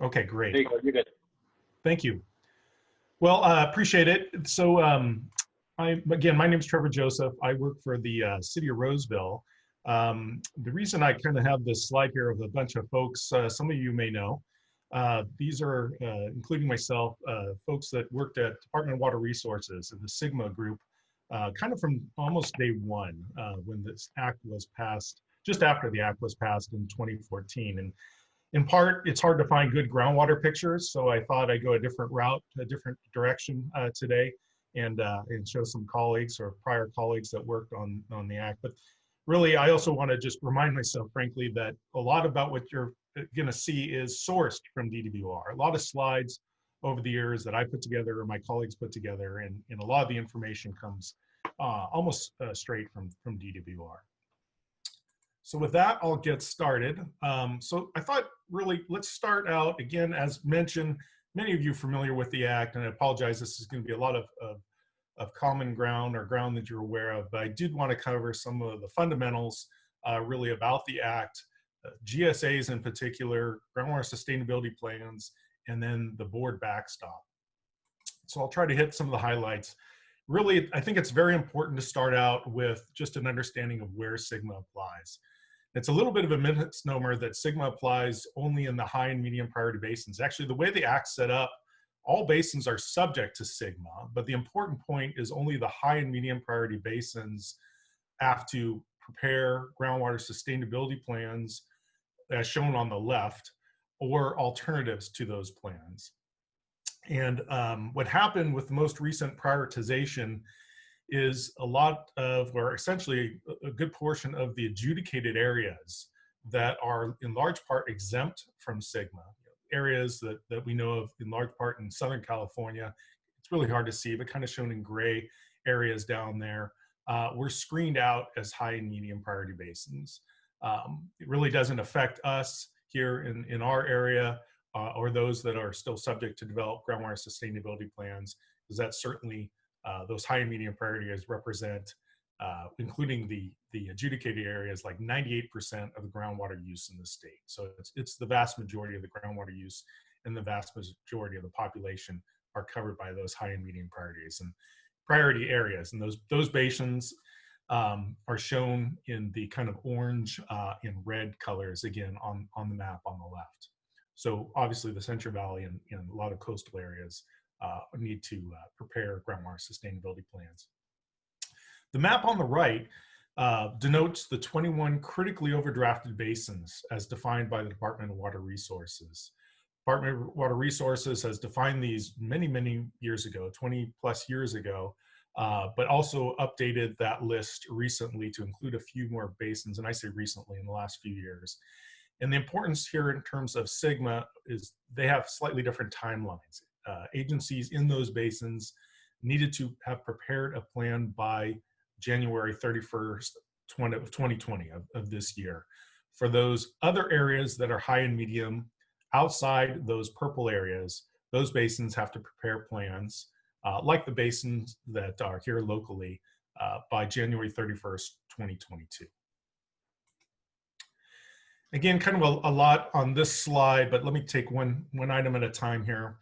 Okay, great. There you go. You're good. Thank you. Well, appreciate it. So, again, my name is Trevor Joseph. I work for the city of Roseville. The reason I kind of have this slide here of a bunch of folks, some of you may know, these are, including myself, folks that worked at Department of Water Resources in the SGMA group, kind of from almost day one when this act was passed, just after the act was passed in 2014. And in part, it's hard to find good groundwater pictures, so I thought I'd go a different route, a different direction today, and show some colleagues or prior colleagues that worked on the act. But really, I also want to just remind myself, frankly, that a lot about what you're going to see is sourced from DWR. A lot of slides over the years that I put together or my colleagues put together, and a lot of the information comes almost straight from DWR. So with that, I'll get started. So I thought really, let's start out again, as mentioned, many of you are familiar with the act, and I apologize, this is going to be a lot of common ground or ground that you're aware of, but I did want to cover some of the fundamentals really about the act, GSAs in particular, groundwater sustainability plans, and then the board backstop. So I'll try to hit some of the highlights. Really, I think it's very important to start out with just an understanding of where SGMA applies. It's a little bit of a misnomer that SGMA applies only in the high and medium priority basins. Actually, the way the act's set up, all basins are subject to SGMA, but the important point is only the high and medium priority basins have to prepare groundwater sustainability plans as shown on the left, or alternatives to those plans. And what happened with the most recent prioritization is a lot of, or essentially a good portion of the adjudicated areas that are in large part exempt from SGMA, areas that we know of in large part in Southern California. It's really hard to see, but kind of shown in gray areas down there, were screened out as high and medium priority basins. It really doesn't affect us here in our area or those that are still subject to develop groundwater sustainability plans, because that's certainly those high and medium priority areas represent, including the adjudicated areas, like 98% of the groundwater use in the state. So it's the vast majority of the groundwater use, and the vast majority of the population are covered by those high and medium priorities and priority areas. And those basins are shown in the kind of orange and red colors, again, on the map on the left. So obviously the Central Valley and a lot of coastal areas need to prepare groundwater sustainability plans. The map on the right denotes the 21 critically overdrafted basins as defined by the Department of Water Resources. Department of Water Resources has defined these many, many years ago, 20 plus years ago, but also updated that list recently to include a few more basins, and I say recently, in the last few years. And the importance here in terms of SGMA is they have slightly different timelines. Agencies in those basins needed to have prepared a plan by January 31st, 2020 of this year. For those other areas that are high and medium, outside those purple areas, those basins have to prepare plans like the basins that are here locally by January 31st, 2022. Again, kind of a lot on this slide, but let me take one item at a time here.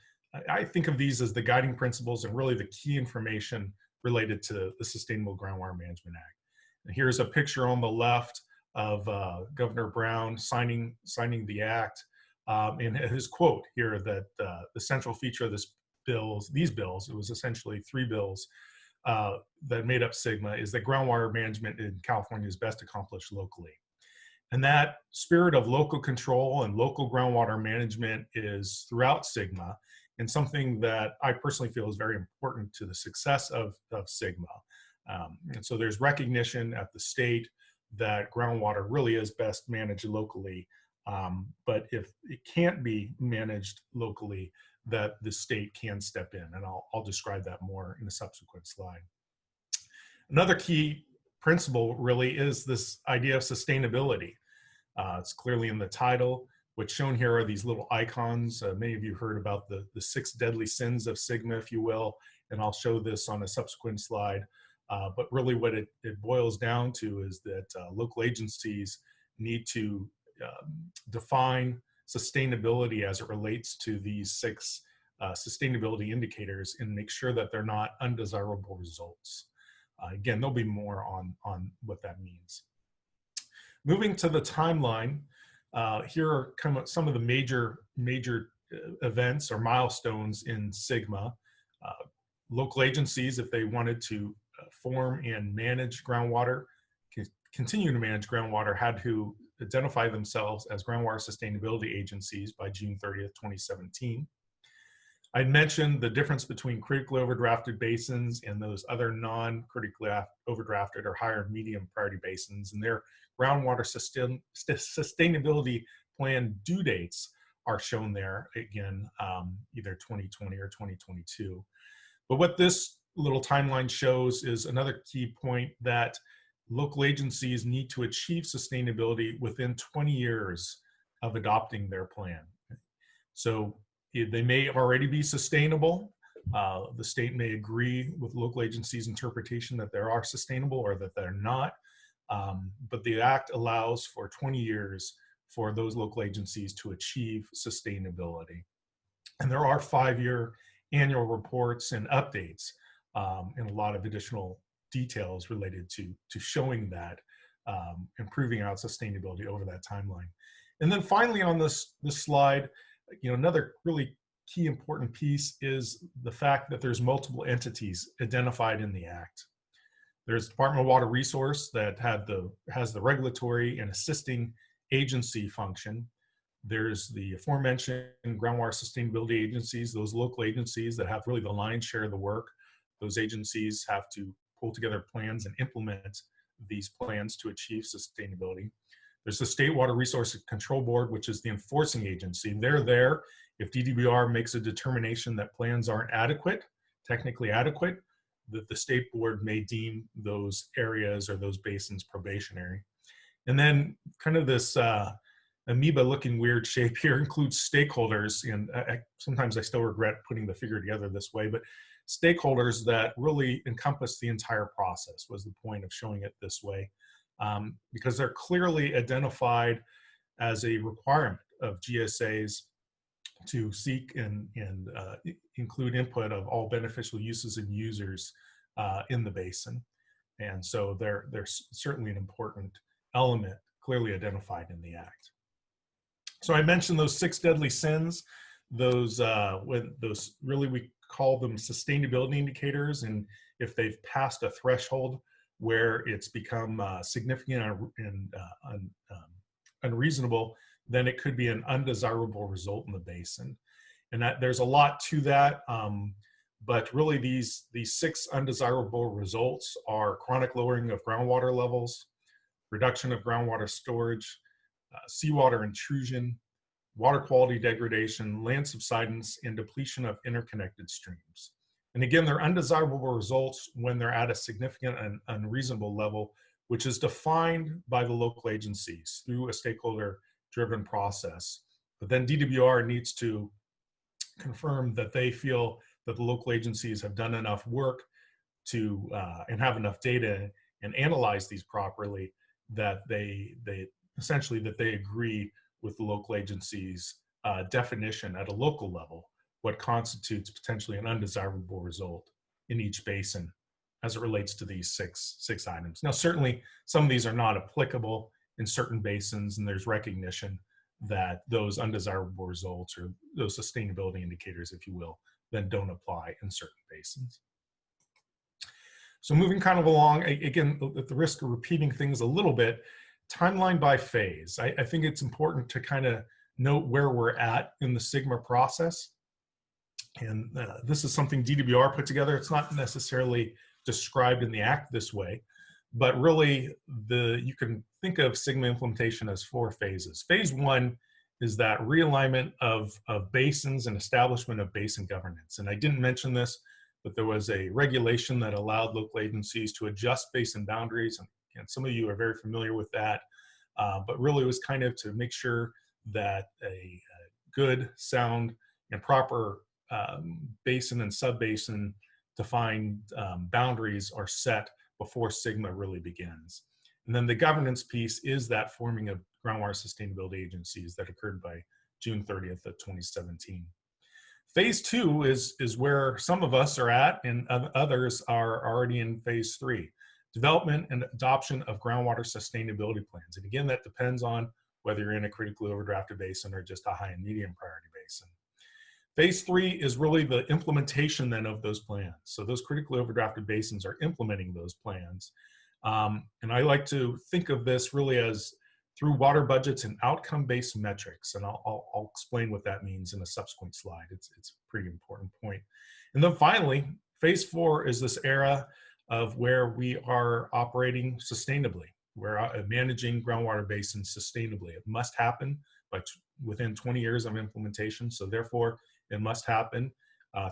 I think of these as the guiding principles and really the key information related to the Sustainable Groundwater Management Act. And here's a picture on the left of Governor Brown signing the act, and his quote here that the central feature of these bills, it was essentially 3 bills that made up SGMA, is that groundwater management in California is best accomplished locally. And that spirit of local control and local groundwater management is throughout SGMA, and something that I personally feel is very important to the success of SGMA. And so there's recognition at the state that groundwater really is best managed locally, but if it can't be managed locally, that the state can step in, and I'll describe that more in a subsequent slide. Another key principle really is this idea of sustainability. It's clearly in the title. What's shown here are these little icons. Many of you heard about the 6 deadly sins of SGMA, if you will, and I'll show this on a subsequent slide. But really what it boils down to is that local agencies need to define sustainability as it relates to these 6 sustainability indicators and make sure that they're not undesirable results. Again, there'll be more on what that means. Moving to the timeline, here are some of the major events or milestones in SGMA. Local agencies, if they wanted to form and manage groundwater, continue to manage groundwater, had to identify themselves as groundwater sustainability agencies by June 30th, 2017. I mentioned the difference between critically overdrafted basins and those other non-critically overdrafted or higher medium priority basins, and their groundwater sustainability plan due dates are shown there again, either 2020 or 2022. But what this little timeline shows is another key point, that local agencies need to achieve sustainability within 20 years of adopting their plan. So they may already be sustainable. The state may agree with local agencies' interpretation that they are sustainable or that they're not. But the Act allows for 20 years for those local agencies to achieve sustainability. And there are 5-year annual reports and updates and a lot of additional details related to showing that, improving out sustainability over that timeline. And then finally on this slide, another really key important piece is the fact that there's multiple entities identified in the Act. There's Department of Water Resource that has the regulatory and assisting agency function. There's the aforementioned groundwater sustainability agencies, those local agencies that have really the lion's share of the work. Those agencies have to pull together plans and implement these plans to achieve sustainability. There's the State Water Resources Control Board, which is the enforcing agency. They're there if DWR makes a determination that plans aren't adequate, technically adequate, that the state board may deem those areas or those basins probationary. And then kind of this amoeba looking weird shape here includes stakeholders, and sometimes I still regret putting the figure together this way, but stakeholders that really encompass the entire process was the point of showing it this way, because they're clearly identified as a requirement of GSAs to seek and include input of all beneficial uses and users in the basin. And so they're certainly an important element clearly identified in the Act. So I mentioned those 6 deadly sins, those really, we call them sustainability indicators, and if they've passed a threshold where it's become significant and unreasonable, then it could be an undesirable result in the basin. And that there's a lot to that, but really these 6 undesirable results are chronic lowering of groundwater levels, reduction of groundwater storage, seawater intrusion, water quality degradation, land subsidence, and depletion of interconnected streams. And again, they're undesirable results when they're at a significant and unreasonable level, which is defined by the local agencies through a stakeholder-driven process. But then DWR needs to confirm that they feel that the local agencies have done enough work to and have enough data and analyze these properly, that they essentially that they agree with the local agency's definition at a local level, what constitutes potentially an undesirable result in each basin as it relates to these six items. Now, certainly some of these are not applicable in certain basins, and there's recognition that those undesirable results, or those sustainability indicators, if you will, then don't apply in certain basins. So moving kind of along, again, at the risk of repeating things a little bit, timeline by phase. I think it's important to kind of note where we're at in the SGMA process. And this is something DWR put together. It's not necessarily described in the Act this way, but really you can think of SGMA implementation as 4 phases. Phase 1 is that realignment of basins and establishment of basin governance. And I didn't mention this, but there was a regulation that allowed local agencies to adjust basin boundaries. And some of you are very familiar with that, but really it was kind of to make sure that a good, sound, and proper basin and sub-basin defined boundaries are set before SGMA really begins. And then the governance piece is that forming of groundwater sustainability agencies that occurred by June 30th of 2017. Phase 2 is where some of us are at, and others are already in phase 3, development and adoption of groundwater sustainability plans. And again, that depends on whether you're in a critically overdrafted basin or just a high and medium priority basin. Phase 3 is really the implementation then of those plans. So those critically overdrafted basins are implementing those plans. And I like to think of this really as through water budgets and outcome-based metrics. And I'll explain what that means in a subsequent slide. It's a pretty important point. And then finally, phase 4 is this era of where we are operating sustainably. We're managing groundwater basins sustainably. It must happen within 20 years of implementation. So therefore, it must happen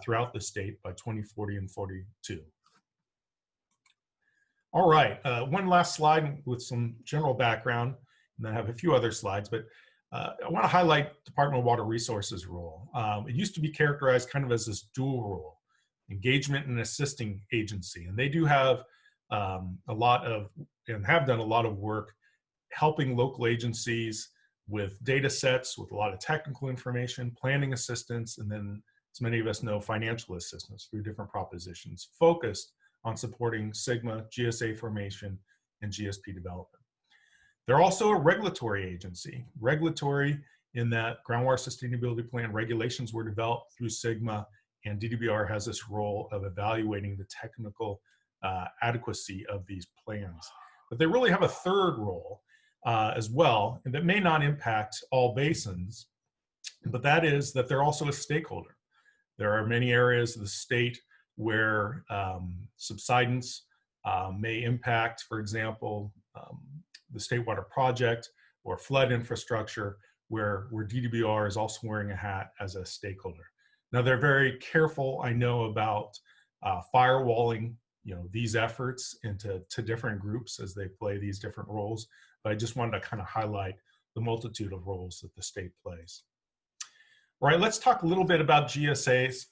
throughout the state by 2040 and 42. All right, one last slide with some general background, and then I have a few other slides, but I want to highlight Department of Water Resources' role. It used to be characterized kind of as this dual role, engagement and assisting agency, and they do have a lot of, and have done a lot of work helping local agencies with data sets, with a lot of technical information, planning assistance, and then, as many of us know, financial assistance through different propositions focused on supporting SGMA, GSA formation, and GSP development. They're also a regulatory agency, regulatory in that groundwater sustainability plan regulations were developed through SGMA, and DWR has this role of evaluating the technical adequacy of these plans. But they really have a third role as well, and that may not impact all basins, but that is that they're also a stakeholder. There are many areas of the state where subsidence may impact, for example, the State Water Project or flood infrastructure, where DWR is also wearing a hat as a stakeholder. Now, they're very careful, I know, about firewalling these efforts into different groups as they play these different roles, but I just wanted to kind of highlight the multitude of roles that the state plays. All right, let's talk a little bit about GSAs.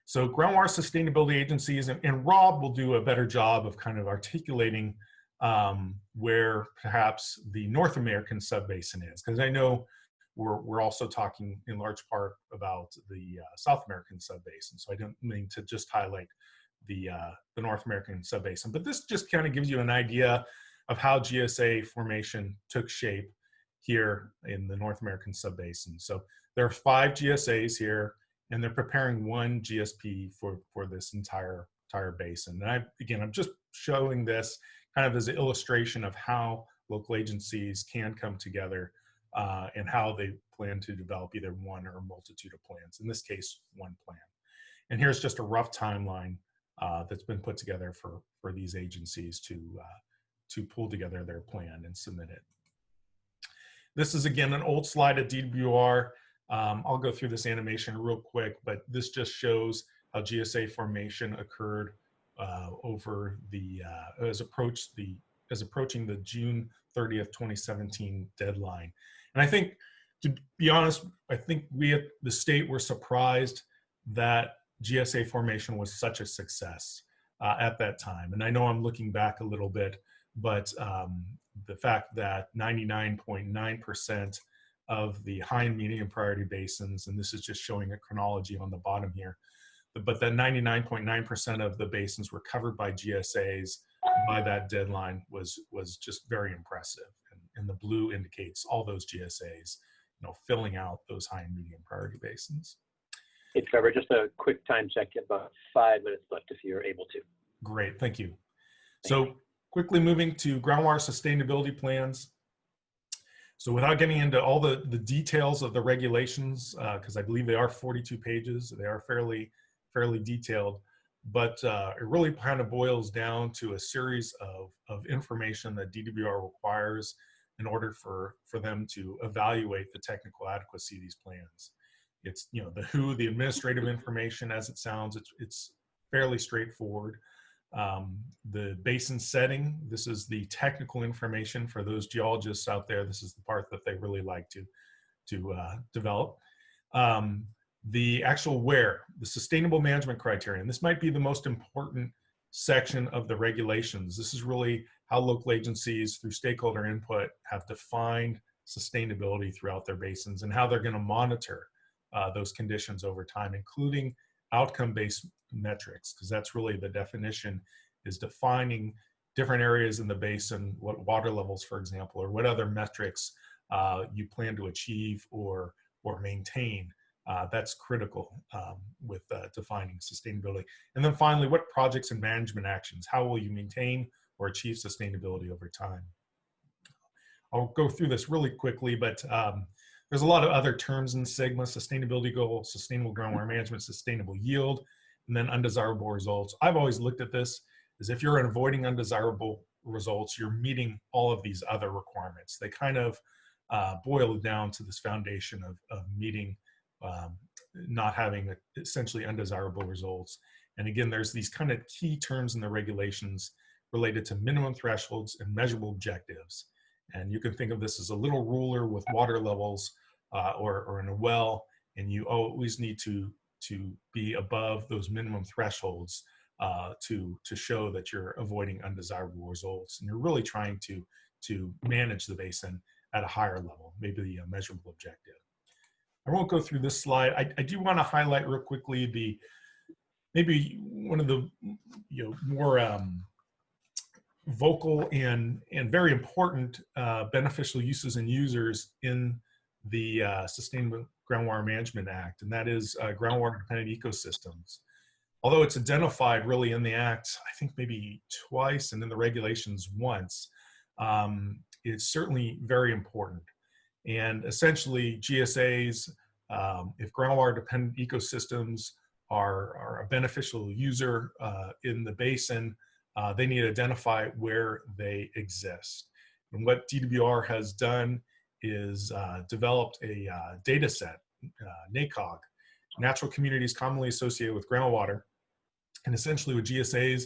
So groundwater sustainability agencies, and Rob will do a better job of kind of articulating where perhaps the North American subbasin is, because I know we're also talking in large part about the South American subbasin. So I don't mean to just highlight the North American subbasin, but this just kind of gives you an idea of how GSA formation took shape here in the North American subbasin. So there are 5 GSAs here, and they're preparing 1 GSP for this entire basin. And I'm just showing this kind of as an illustration of how local agencies can come together and how they plan to develop either one or a multitude of plans. In this case, 1 plan. And here's just a rough timeline that's been put together for these agencies to pull together their plan and submit it. This is, again, an old slide at DWR. I'll go through this animation real quick, but this just shows how GSA formation occurred over the as approaching the June 30th, 2017 deadline. And I think, to be honest, I think we at the state were surprised that GSA formation was such a success at that time. And I know I'm looking back a little bit, but the fact that 99.9% of the high and medium priority basins, and this is just showing a chronology on the bottom here, but that 99.9% of the basins were covered by GSAs by that deadline was just very impressive. And the blue indicates all those GSAs, filling out those high and medium priority basins. Hey, Trevor, just a quick time check, about 5 minutes left if you're able to. Great, thank you. So quickly moving to groundwater sustainability plans. So without getting into all the details of the regulations, because I believe they are 42 pages, they are fairly detailed, but it really kind of boils down to a series of information that DWR requires in order for them to evaluate the technical adequacy of these plans. It's, the who, the administrative information, as it sounds, it's fairly straightforward. The basin setting, this is the technical information for those geologists out there. This is the part that they really like to develop. The actual where, the sustainable management criterion. This might be the most important section of the regulations. This is really how local agencies, through stakeholder input, have defined sustainability throughout their basins and how they're going to monitor those conditions over time, including outcome-based metrics, because that's really the definition, is defining different areas in the basin, what water levels, for example, or what other metrics you plan to achieve or maintain. That's critical with defining sustainability. And then finally, what projects and management actions, how will you maintain or achieve sustainability over time? I'll go through this really quickly, but there's a lot of other terms in SGMA: sustainability goal, sustainable groundwater management, sustainable yield, and then undesirable results. I've always looked at this as if you're avoiding undesirable results, you're meeting all of these other requirements. They kind of boil down to this foundation of meeting, not having essentially undesirable results. And again, there's these kind of key terms in the regulations related to minimum thresholds and measurable objectives. And you can think of this as a little ruler with water levels or in a well, and you always need to be above those minimum thresholds to show that you're avoiding undesirable results. And you're really trying to manage the basin at a higher level, maybe a measurable objective. I won't go through this slide. I do want to highlight real quickly maybe one of the more vocal and very important beneficial uses and users in the Sustainable Groundwater Management Act, and that is groundwater dependent ecosystems. Although it's identified really in the Act, I think maybe twice, and in the regulations once, it's certainly very important. And essentially GSAs, if groundwater dependent ecosystems are a beneficial user in the basin, they need to identify where they exist. And what DWR has done is developed a data set, NACOG, natural communities commonly associated with groundwater. And essentially what GSAs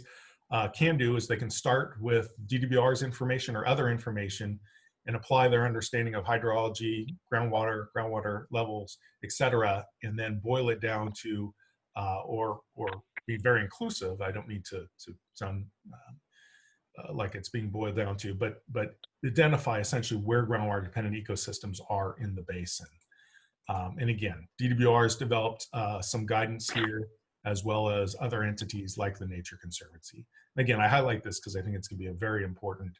can do is they can start with DWR's information or other information and apply their understanding of hydrology, groundwater levels, et cetera, and then boil it down to, or be very inclusive. I don't mean to sound like it's being boiled down to, but identify essentially where groundwater dependent ecosystems are in the basin. And again, DWR has developed some guidance here, as well as other entities like the Nature Conservancy. And again, I highlight this because I think it's going to be a very important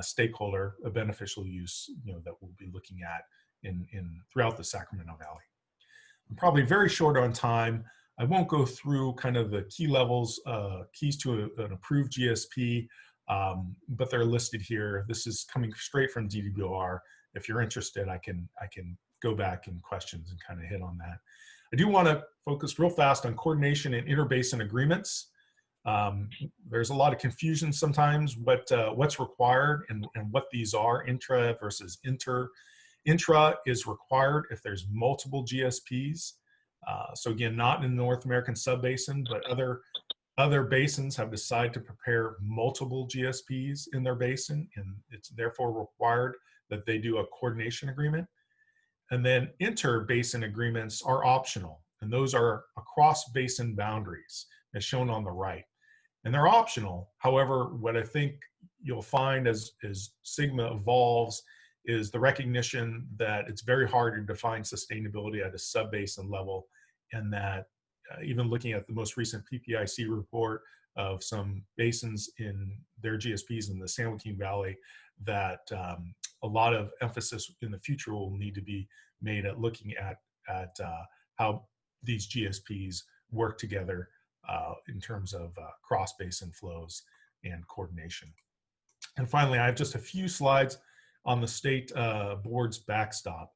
stakeholder, a beneficial use, that we'll be looking at throughout the Sacramento Valley. I'm probably very short on time. I won't go through kind of the key levels, keys to an approved GSP, but they're listed here. This is coming straight from DWR. If you're interested, I can go back in questions and kind of hit on that. I do want to focus real fast on coordination and interbasin agreements. There's a lot of confusion sometimes what's required and what these are, intra versus inter. Intra is required if there's multiple GSPs. So again, not in the North American subbasin, but other basins have decided to prepare multiple GSPs in their basin, and it's therefore required that they do a coordination agreement. And then inter-basin agreements are optional, and those are across basin boundaries, as shown on the right. And they're optional. However, what I think you'll find as SGMA evolves is the recognition that it's very hard to define sustainability at a sub-basin level, and that even looking at the most recent PPIC report of some basins in their GSPs in the San Joaquin Valley, that a lot of emphasis in the future will need to be made at looking at how these GSPs work together in terms of cross-basin flows and coordination. And finally, I have just a few slides on the state board's backstop.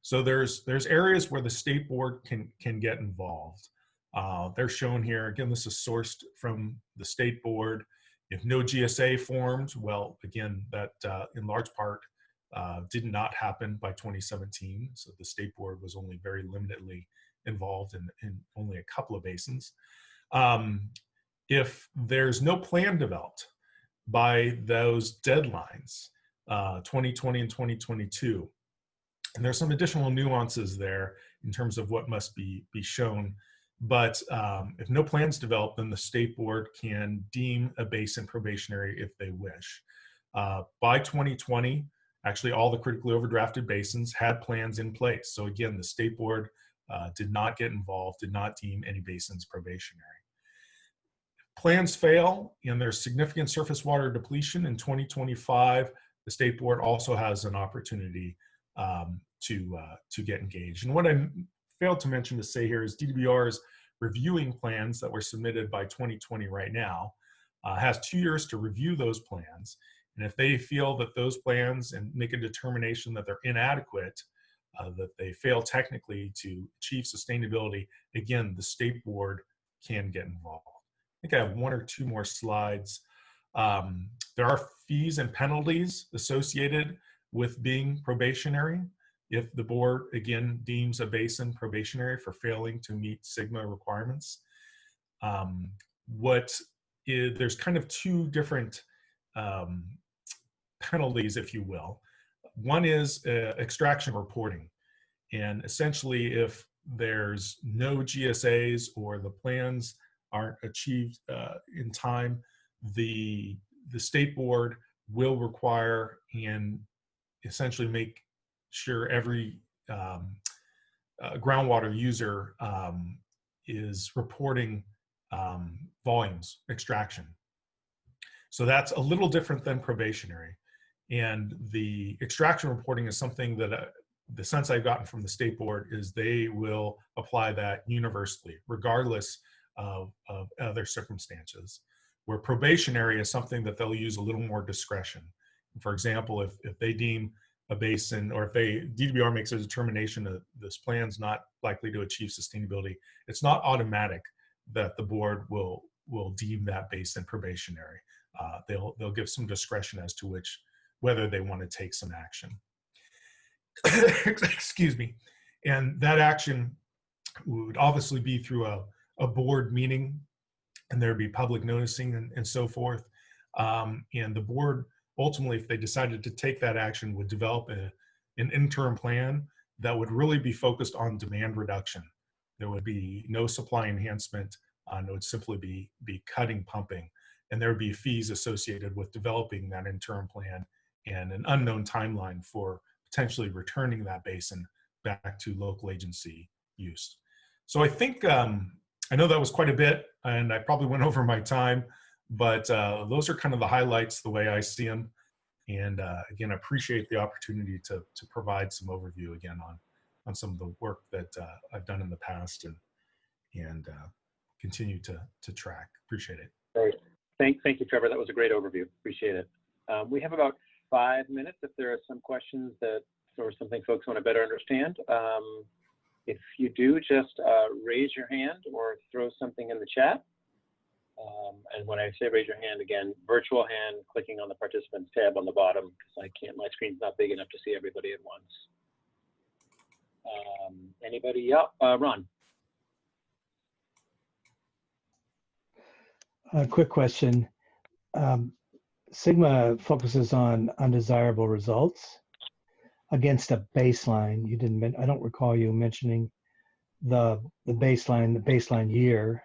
So there's areas where the state board can get involved. They're shown here. Again, this is sourced from the state board. If no GSA formed, well, again, that in large part did not happen by 2017. So the state board was only very limitedly involved in only a couple of basins. If there's no plan developed by those deadlines, 2020 and 2022, and there's some additional nuances there in terms of what must be shown. But if no plans developed, then the state board can deem a basin probationary if they wish. By 2020, Actually, all the critically overdrafted basins had plans in place. So again, the state board did not get involved, did not deem any basins probationary. Plans fail and there's significant surface water depletion in 2025, the state board also has an opportunity to get engaged. And what I failed to mention to say here is DWR is reviewing plans that were submitted by 2020 right now, has 2 years to review those plans. And if they feel that those plans and make a determination that they're inadequate, that they fail technically to achieve sustainability, again, the state board can get involved. I think I have 1 or 2 more slides. There are fees and penalties associated with being probationary. If the board, again, deems a basin probationary for failing to meet SGMA requirements. There's kind of 2 different penalties, if you will. One is extraction reporting. And essentially, if there's no GSAs or the plans aren't achieved in time, the state board will require and essentially make sure every groundwater user is reporting volumes, extraction. So that's a little different than probationary. And the extraction reporting is something that the sense I've gotten from the state board is they will apply that universally, regardless of other circumstances, where probationary is something that they'll use a little more discretion. For example, if they deem a basin, or if DWR makes a determination that this plan's not likely to achieve sustainability, it's not automatic that the board will deem that basin probationary. They'll give some discretion as to whether they want to take some action. Excuse me. And that action would obviously be through a board meeting, and there'd be public noticing and so forth. And the board, ultimately, if they decided to take that action, would develop an interim plan that would really be focused on demand reduction. There would be no supply enhancement. It would simply be cutting pumping. And there would be fees associated with developing that interim plan and an unknown timeline for potentially returning that basin back to local agency use. So I think, I know that was quite a bit, and I probably went over my time, but those are kind of the highlights the way I see them. And again, I appreciate the opportunity to provide some overview again on some of the work that I've done in the past and continue to track. Appreciate it. Great. Thank you, Trevor. That was a great overview. Appreciate it. We have about 5 minutes if there are some questions or something folks want to better understand. If you do, just raise your hand or throw something in the chat. And when I say raise your hand, again, virtual hand, clicking on the participants tab on the bottom, because my screen's not big enough to see everybody at once. Anybody? Yeah, Ron. A quick question. SGMA focuses on undesirable results against a baseline. You didn't. I don't recall you mentioning the baseline year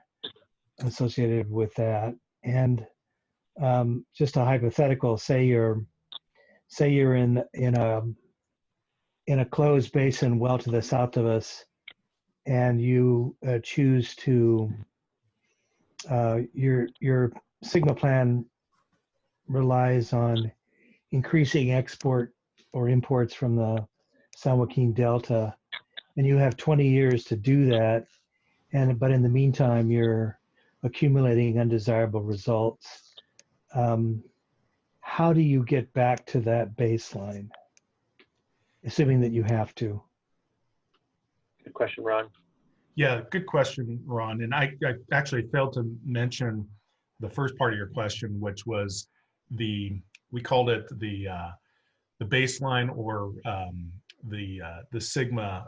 associated with that. And just a hypothetical. Say you're in a closed basin well to the south of us, and you choose to your SGMA plan relies on increasing export or imports from the San Joaquin Delta, and you have 20 years to do that, but in the meantime you're accumulating undesirable results. How do you get back to that baseline, assuming that you have to? Good question, Ron. Yeah, good question, Ron. And I actually failed to mention the first part of your question, which was we called it the baseline or the SGMA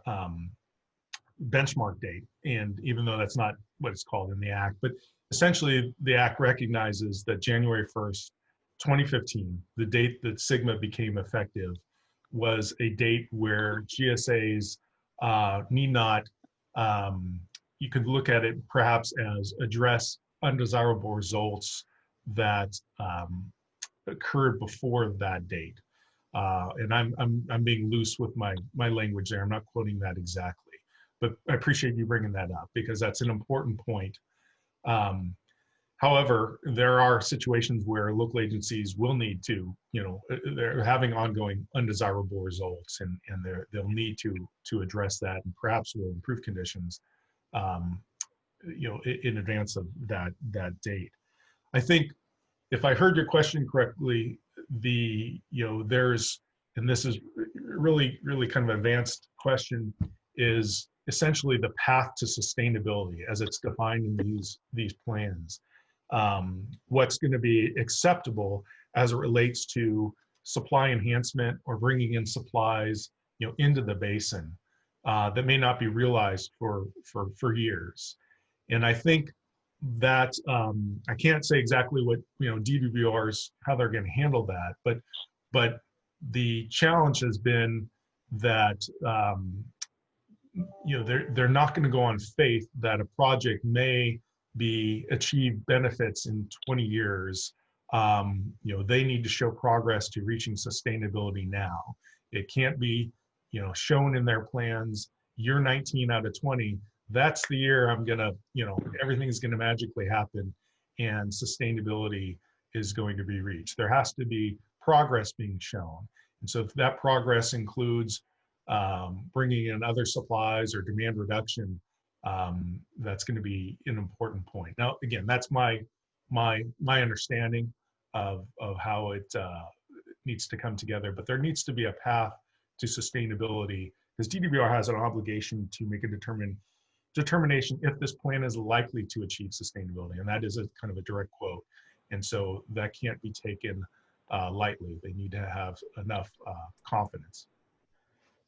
benchmark date. And even though that's not what it's called in the Act, but essentially the Act recognizes that January 1st, 2015, the date that SGMA became effective, was a date where GSAs need not, you could look at it perhaps as address undesirable results that occurred before that date. And I'm being loose with my language there. I'm not quoting that exactly, but I appreciate you bringing that up because that's an important point. However, there are situations where local agencies will need to, they're having ongoing undesirable results, and they'll need to address that, and perhaps will improve conditions, in advance of that date. I think if I heard your question correctly, there's, and this is really kind of an advanced question, is essentially the path to sustainability as it's defined in these plans. What's going to be acceptable as it relates to supply enhancement or bringing in supplies, into the basin that may not be realized for years. And I think that I can't say exactly what DWRs, how they're going to handle that, but the challenge has been that they're not going to go on faith that a project may achieve benefits in 20 years. They need to show progress to reaching sustainability now. It can't be shown in their plans year 19 out of 20. That's the year I'm gonna, everything's gonna magically happen and sustainability is going to be reached. There has to be progress being shown. And so if that progress includes bringing in other supplies or demand reduction, that's going to be an important point. Now, again, that's my understanding of how it needs to come together, but there needs to be a path to sustainability because DWR has an obligation to make a determination if this plan is likely to achieve sustainability, and that is a kind of a direct quote. And so that can't be taken lightly. They need to have enough confidence.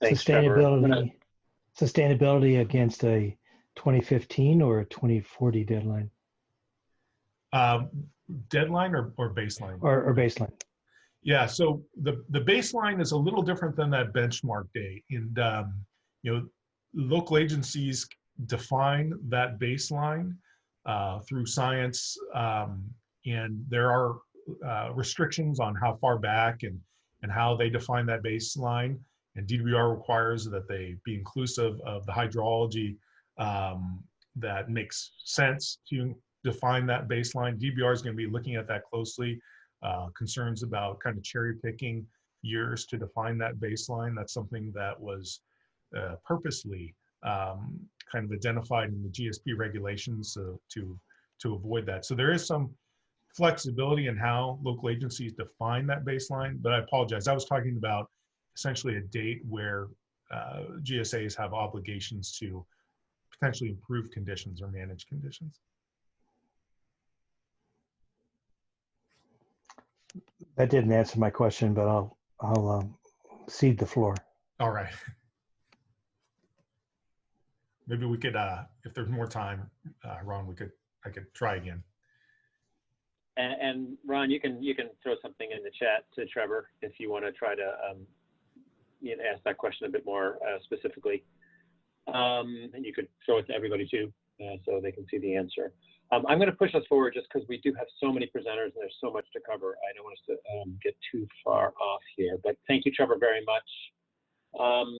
Thanks, Sustainability against a 2015 or a 2040 deadline? Deadline or baseline? Or baseline. Yeah, so the baseline is a little different than that benchmark date. And, local agencies define that baseline through science, and there are restrictions on how far back and how they define that baseline. And DWR requires that they be inclusive of the hydrology that makes sense to define that baseline. DWR is going to be looking at that closely. Concerns about kind of cherry picking years to define that baseline. That's something that was purposely kind of identified in the GSP regulations to avoid that. So there is some flexibility in how local agencies define that baseline, but I apologize. I was talking about essentially a date where GSAs have obligations to potentially improve conditions or manage conditions. That didn't answer my question, but I'll cede the floor. All right. Maybe we could, if there's more time, Ron, I could try again. And Ron, you can throw something in the chat to Trevor if you want to try to ask that question a bit more specifically. And you could throw it to everybody too, so they can see the answer. I'm going to push us forward just because we do have so many presenters and there's so much to cover. I don't want us to get too far off here, but thank you, Trevor, very much.